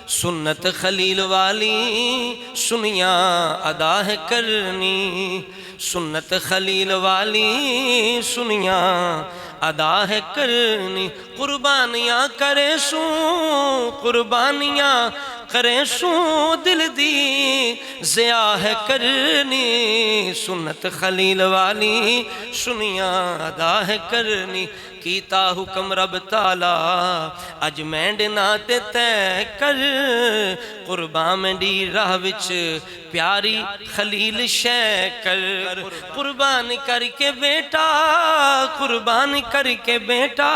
سنت خلیل والی سنیاں ادا ہے کرنی، سنت خلیل والی سنیاں ادا ہے کرنی، قربانیاں کرے سوں قربانیاں کرے سوں دل دی ضیاء ہے کرنی، سنت خلیل والی سنیاں ادا ہے کرنی، کیتا حکم رب تعالیٰ اج مینڈنا تے تے کر، قربان مینڈی راہ وچ پیاری خلیل شے کر، قربان کر کے بیٹا قربان کر کے بیٹا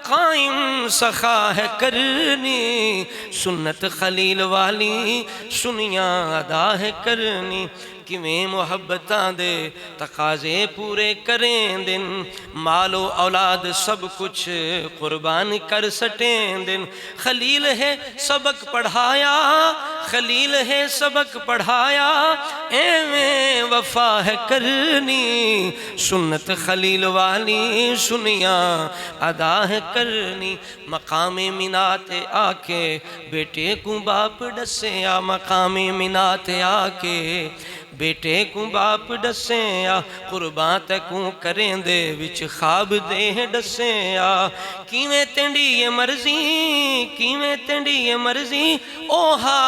قائم سخا ہے کرنی، سنت خلیل والی سنیاں ادا ہے کرنی، کیویں محبتاں دے تقاضے پورے کریں دن، مال و اولاد سب کچھ قربان کر سٹیں دن، خلیل ہے سبق پڑھایا خلیل ہے سبق پڑھایا، ایویں وفا ہے کرنی، سنت خلیل والی سنیاں ادا ہے کرنی، مقام منا تے آ کے بیٹے کو باپ ڈسیا، مقام منا تے آ کے بیٹے کو باپ ڈسیا، قربان تکوں کریں دے وچ خواب دے ڈسیا، کیویں تینڈی یہ مرضی کیویں تینڈی یہ مرضی اوہا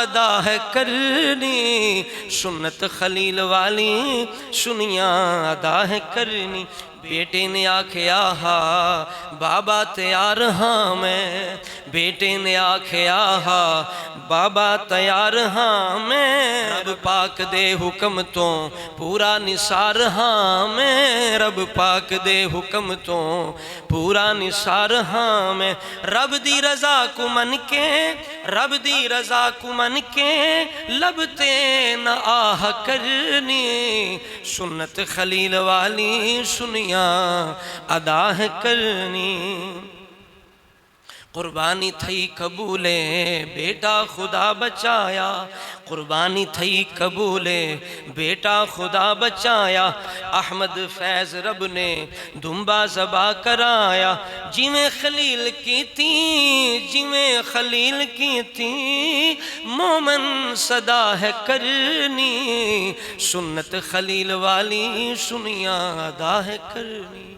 ادا ہے کرنی، سنت خلیل والی سنیاں ادا ہے کرنی، بیٹے نے آکھیا ہا بابا تیار ہاں میں، بیٹے نے آکھیا ہا بابا تیار ہاں میں، رب پاک دے حکم تو پورا نثار ہاں میں، رب پاک دے حکم تو پورا نثار ہاں میں، رب دی رضا کو من کے رب دی رضا کو من کے لب تے نہ آہ کرنی، سنت خلیل والی سنیاں ادا ہے کرنی، قربانی تھئی قبولے بیٹا خدا بچایا، قربانی تھئی قبولے بیٹا خدا بچایا، احمد فیض رب نے دنبا ذبح کرایا، جویں خلیل کی تھی جویں خلیل کی تھی مومن صدا ہے کرنی، سنت خلیل والی سنیاں ادا ہے کرنی۔